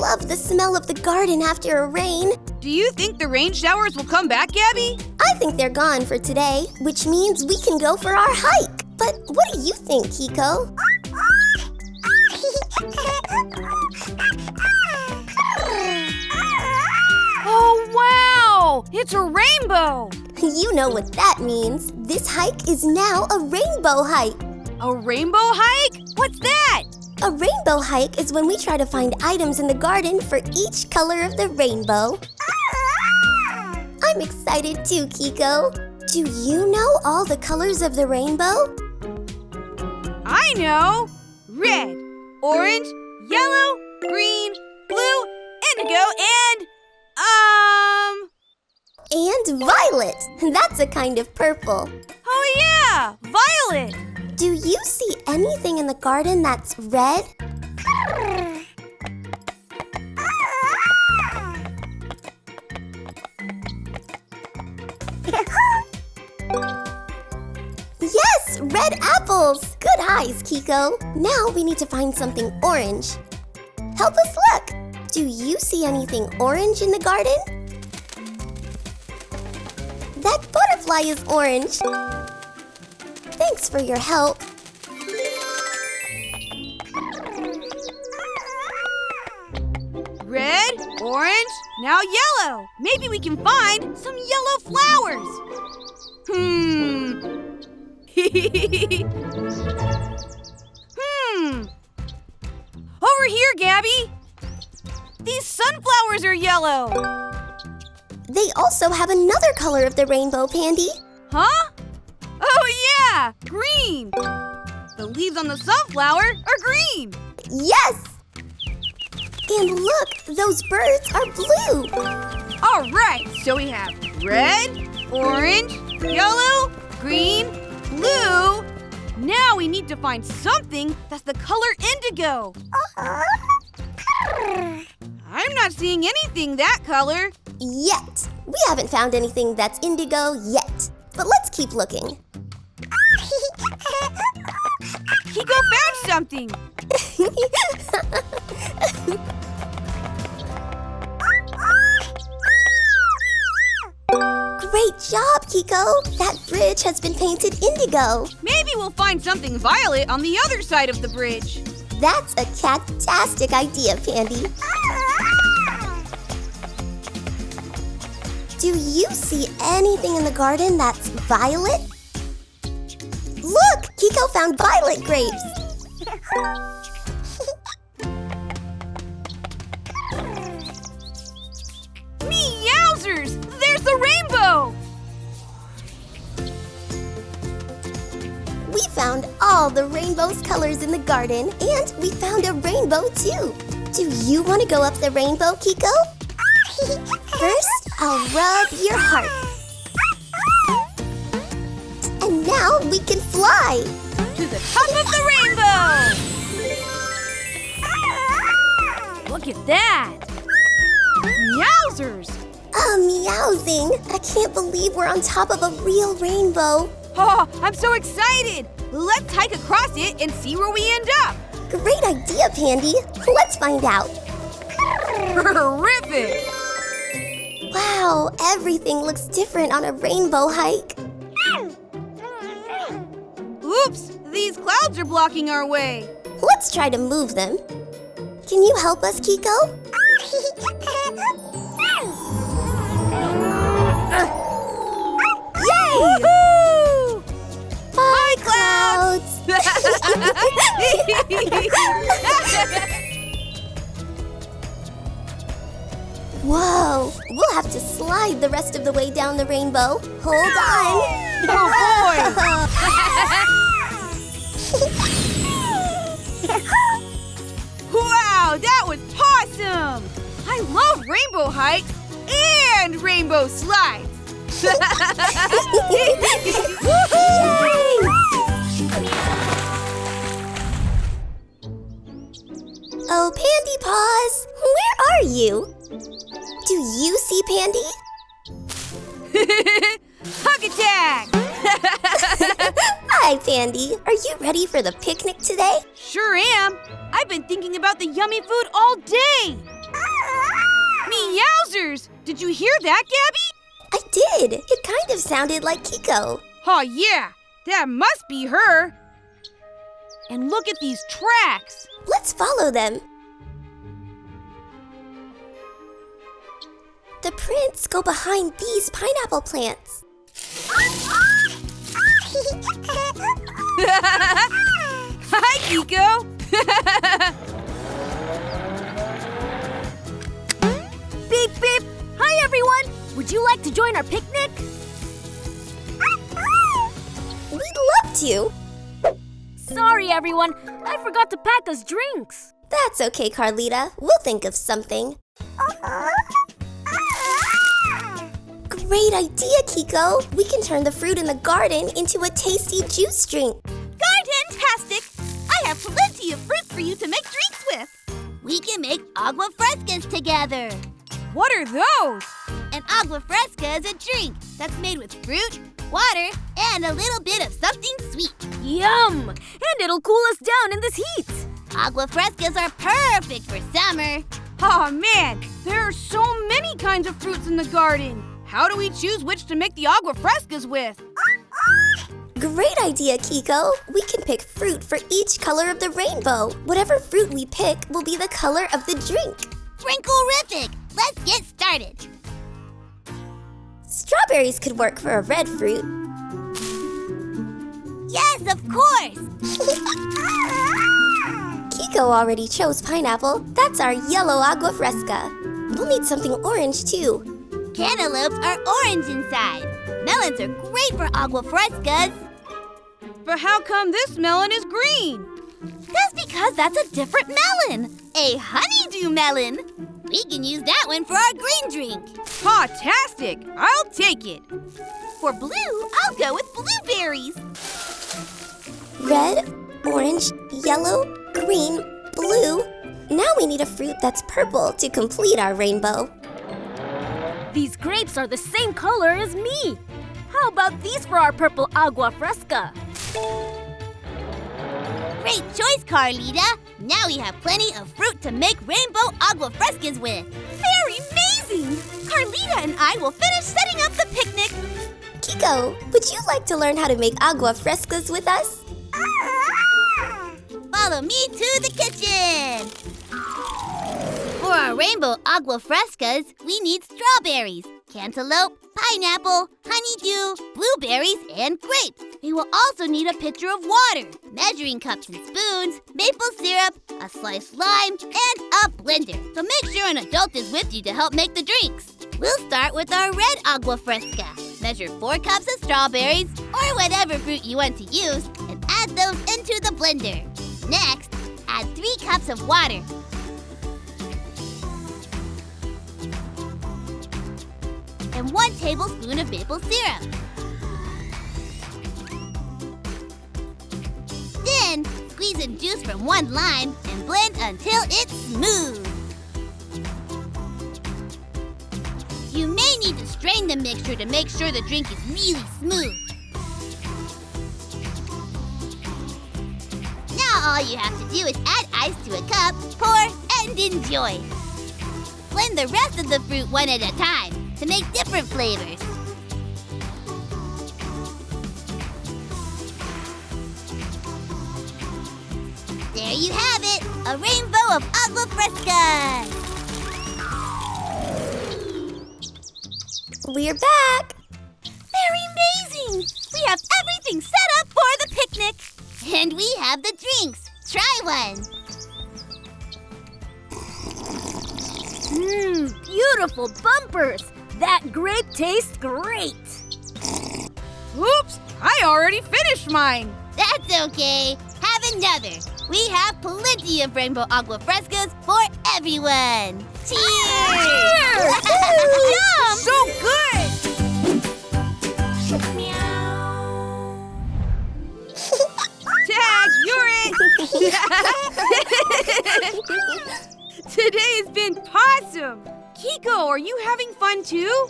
love the smell of the garden after a rain. Do you think the rain showers will come back, Gabby? I think they're gone for today, which means we can go for our hike. But what do you think, Kico? Oh, wow! It's a rainbow! You know what that means. This hike is now a rainbow hike. A rainbow hike? What's that? A rainbow hike is when we try to find items in the garden for each color of the rainbow. I'm excited too, Kico. Do you know all the colors of the rainbow? I know! Red, orange, yellow, green, blue, indigo, And violet. That's a kind of purple. Oh yeah! Violet! Do you see anything in the garden that's red? Yes, red apples! Good eyes, Kico. Now we need to find something orange. Help us look. Do you see anything orange in the garden? That butterfly is orange. Thanks for your help. Red, orange, now yellow. Maybe we can find some yellow flowers. Over here, Gabby. These sunflowers are yellow. They also have another color of the rainbow, Pandy. Huh? Oh, yeah! Green! The leaves on the sunflower are green! Yes! And look, those birds are blue. All right, so we have red, orange, yellow, green, blue. Now we need to find something that's the color indigo. I'm not seeing anything that color. Yet. We haven't found anything that's indigo yet. But let's keep looking. Kico found something. Great job, Kico. That bridge has been painted indigo. Maybe we'll find something violet on the other side of the bridge. That's a cat-tastic idea, Pandy. Do you see anything in the garden that's violet? Look, Kico found violet grapes. Meowsers! There's the rainbow! We found all the rainbow's colors in the garden, and we found a rainbow too. Do you want to go up the rainbow, Kico? First, I'll rub your heart. And now we can fly. To the top of the rainbow! Look at that! Meowsers! Meowsing. I can't believe we're on top of a real rainbow. Oh, I'm so excited! Let's hike across it and see where we end up! Great idea, Pandy. Let's find out. Terrific! Wow, everything looks different on a rainbow hike. Oops, these clouds are blocking our way. Let's try to move them. Can you help us, Kico? Yay! Woohoo! Bye, clouds! Whoa! We'll have to slide the rest of the way down the rainbow. Hold on! Oh, boy! Wow, that was awesome! I love rainbow hikes and rainbow slides! Oh, Pandy Paws, where are you? Do you see Pandy? Hug attack! Hi, Pandy. Are you ready for the picnic today? Sure am. I've been thinking about the yummy food all day. Yowzers! Did you hear that, Gabby? I did. It kind of sounded like Kico. Oh, yeah. That must be her. And look at these tracks. Let's follow them. The prints go behind these pineapple plants. Hi, Kico. Beep, beep. Hi, everyone. Would you like to join our picnic? We'd love to. Sorry, everyone. I forgot to pack us drinks. That's okay, Carlita. We'll think of something. Great idea, Kico. We can turn the fruit in the garden into a tasty juice drink. Garden-tastic! I have plenty of fruit for you to make drinks with. We can make agua frescas together. What are those? An agua fresca is a drink that's made with fruit, water, and a little bit of something sweet. Yum! And it'll cool us down in this heat. Agua frescas are perfect for summer. Oh, man. There are so many kinds of fruits in the garden. How do we choose which to make the agua frescas with? Great idea, Kico. We can pick fruit for each color of the rainbow. Whatever fruit we pick will be the color of the drink. Sprinkle-rific! Let's get started. Strawberries could work for a red fruit. Yes, of course! Kico already chose pineapple. That's our yellow agua fresca. We'll need something orange, too. Cantaloupes are orange inside. Melons are great for agua frescas. But how come this melon is green? That's because that's a different melon. A honeydew melon. We can use that one for our green drink. Cat-tastic! I'll take it. For blue, I'll go with blueberries. Red, orange, yellow, green, blue. Now we need a fruit that's purple to complete our rainbow. These grapes are the same color as me. How about these for our purple agua fresca? Great choice, Carlita. Now we have plenty of fruit to make rainbow agua frescas with. Very amazing! Carlita and I will finish setting up the picnic. Kico, would you like to learn how to make agua frescas with us? Follow me to the kitchen. For our rainbow agua frescas, we need strawberries, cantaloupe, pineapple, honeydew, blueberries, and grapes. We will also need a pitcher of water, measuring cups and spoons, maple syrup, a sliced lime, and a blender. So make sure an adult is with you to help make the drinks. We'll start with our red agua fresca. Measure 4 cups of strawberries, or whatever fruit you want to use, and add those into the blender. Next, add 3 cups of water. And 1 tablespoon of maple syrup. Then, squeeze in juice from 1 lime and blend until it's smooth. You may need to strain the mixture to make sure the drink is really smooth. Now all you have to do is add ice to a cup, pour, and enjoy. Blend the rest of the fruit one at a time to make different flavors. There you have it, a rainbow of agua frescas. We're back. Very amazing! We have everything set up for the picnic. And we have the drinks. Try one. Beautiful bumpers. That grape tastes great. Oops, I already finished mine. That's okay. Have another. We have plenty of rainbow agua frescas for everyone. Cheers! Yum! So good! Tag, you're it! Today's been awesome! Kico, are you having fun too?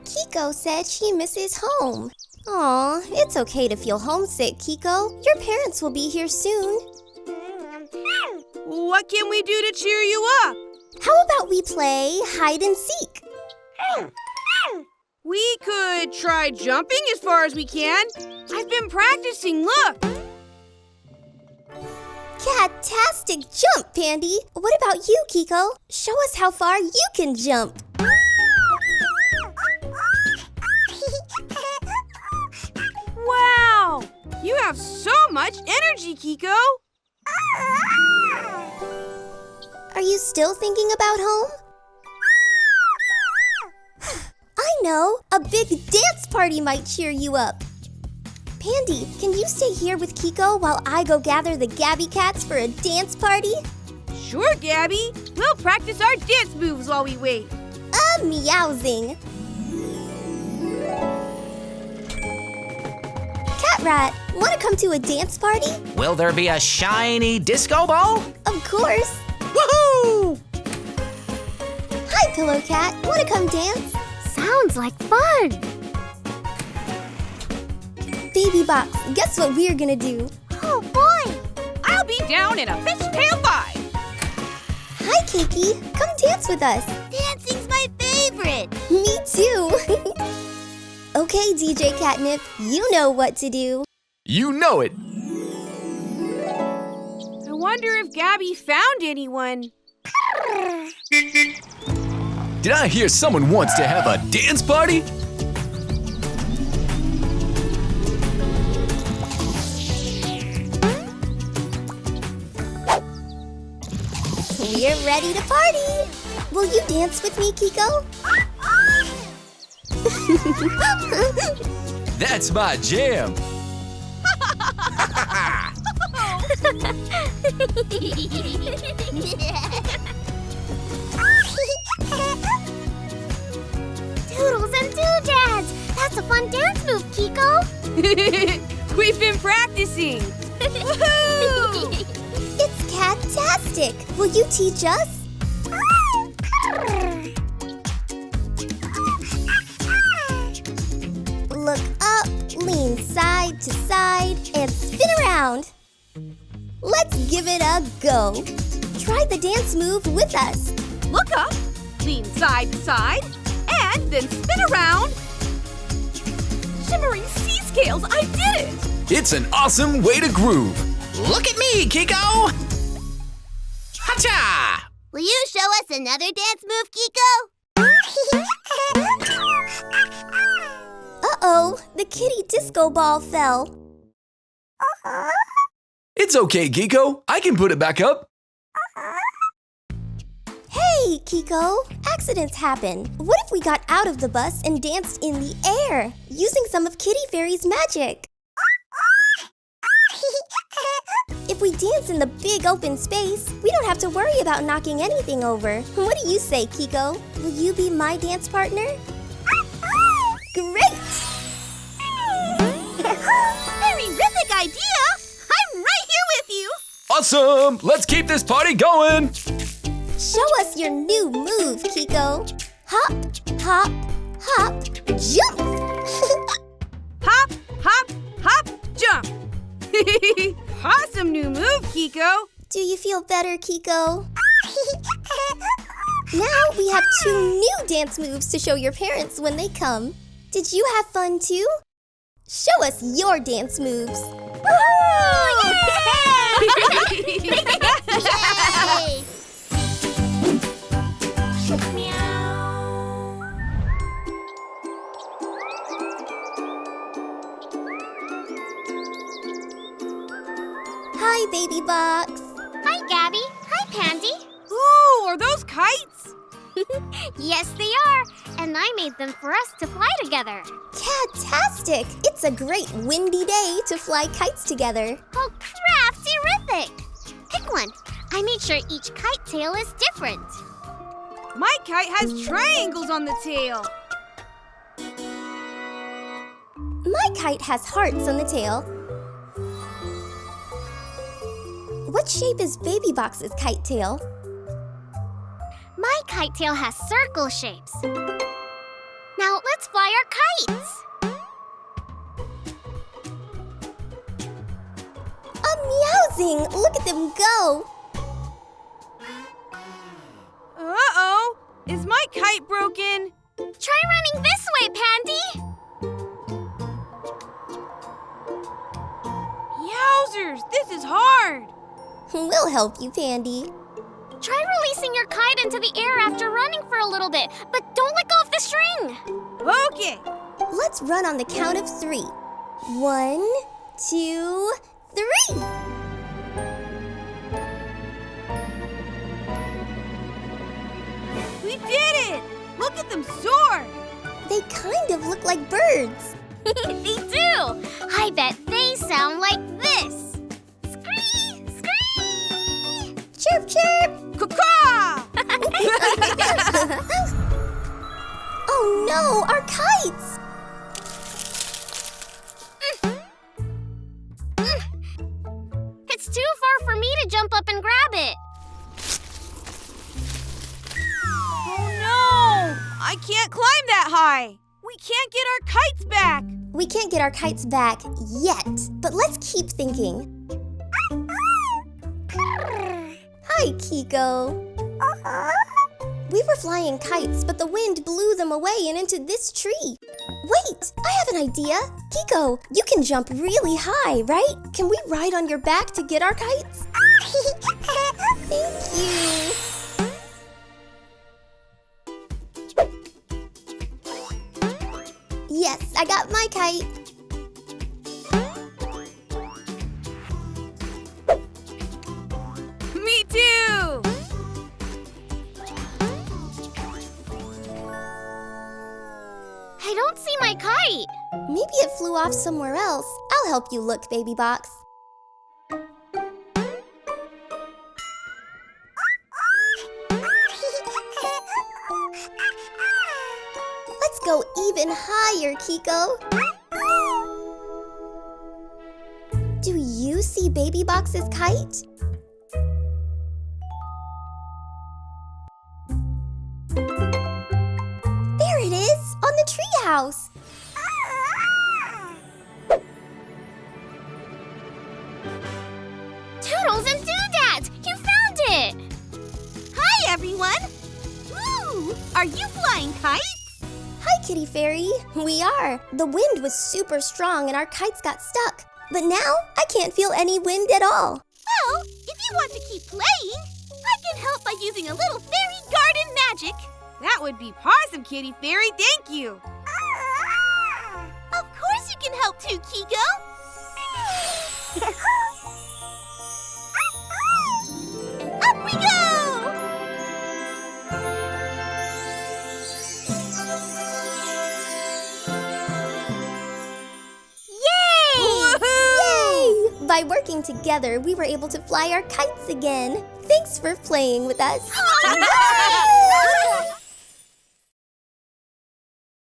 Kico said she misses home. Aw, it's okay to feel homesick, Kico. Your parents will be here soon. What can we do to cheer you up? How about we play hide and seek? We could try jumping as far as we can. I've been practicing, look. Cat-tastic jump, Pandy. What about you, Kico? Show us how far you can jump. Wow! You have so much energy, Kico. Are you still thinking about home? I know! A big dance party might cheer you up. Pandy, can you stay here with Kico while I go gather the Gabby Cats for a dance party? Sure, Gabby. We'll practice our dance moves while we wait. Meowsing. Cat Rat, wanna come to a dance party? Will there be a shiny disco ball? Of course. Woohoo! Hi, Pillow Cat. Wanna come dance? Sounds like fun. Baby Box, guess what we're gonna do? Oh boy! I'll be down in a fishtail 5. Hi, Kiki. Come dance with us. Dancing's my favorite. Me too. Okay, DJ Catnip, you know what to do. You know it. I wonder if Gabby found anyone. Did I hear someone wants to have a dance party? We're ready to party. Will you dance with me, Kico? That's my jam. Doodles and doodads! That's a fun dance move, Kico! We've been practicing. Woohoo! It's cat-tastic. Will you teach us? Look up, lean side to side, and spin around. Let's give it a go. Try the dance move with us. Look up, lean side to side, and then spin around. Shimmering sea scales, I did it! It's an awesome way to groove. Look at me, Kico! Hacha! Will you show us another dance move, Kico? Uh-oh, the kitty disco ball fell. It's okay, Kico. I can put it back up. Hey, Kico, accidents happen. What if we got out of the bus and danced in the air, using some of Kitty Fairy's magic? If we dance in the big open space, we don't have to worry about knocking anything over. What do you say, Kico? Will you be my dance partner? Great! Terrific idea! I'm right here with you! Awesome! Let's keep this party going. Show us your new move, Kico. Hop, hop, hop, jump! Hop, hop, hop, jump. Awesome new move, Kico. Do you feel better, Kico? Now we have 2 new dance moves to show your parents when they come. Did you have fun too? Show us your dance moves. Yay! Hi, Baby Box. Hi, Gabby. Hi, Pandy. Ooh, are those kites? Yes, they are. And I made them for us to fly together. Cat-tastic! It's a great windy day to fly kites together. Oh, crafty-rific! Pick one. I made sure each kite tail is different. My kite has triangles on the tail. My kite has hearts on the tail. What shape is Baby Box's kite tail? My kite tail has circle shapes. Now let's fly our kites. Meowsing! Look at them go! Is my kite broken? Try running this way, Pandy. Yowzers, this is hard. We'll help you, Pandy. Try releasing your kite into the air after running for a little bit, but don't let go of the string. Okay. Let's run on the count of 3. 1, 2, 3. We did it! Look at them soar! They kind of look like birds. They do. I bet they sound like this. Scree, scree. Chirp, chirp. Caw-caw! Oh no, our kites! It's too far for me to jump up and grab it. Oh no! I can't climb that high! We can't get our kites back! We can't get our kites back yet, but let's keep thinking. Hi, Kico. We were flying kites, but the wind blew them away and into this tree. Wait, I have an idea. Kico, you can jump really high, right? Can we ride on your back to get our kites? Thank you. Yes, I got my kite. Me too! I don't see my kite. Maybe it flew off somewhere else. I'll help you look, Baby Box. Let's go even higher, Kico. Do you see Baby Box's kite? There it is, on the treehouse. Toodles and Doodads, you found it. Hi, everyone. Ooh, are you flying kites? Hi, Kitty Fairy. We are. The wind was super strong and our kites got stuck. But now I can't feel any wind at all. Well, if you want to keep playing, I can help by using a little fairy garden magic. That would be awesome, Kitty Fairy. Thank you. Of course you can help too, Kico. Up we go! Yay! By working together, we were able to fly our kites again. Thanks for playing with us.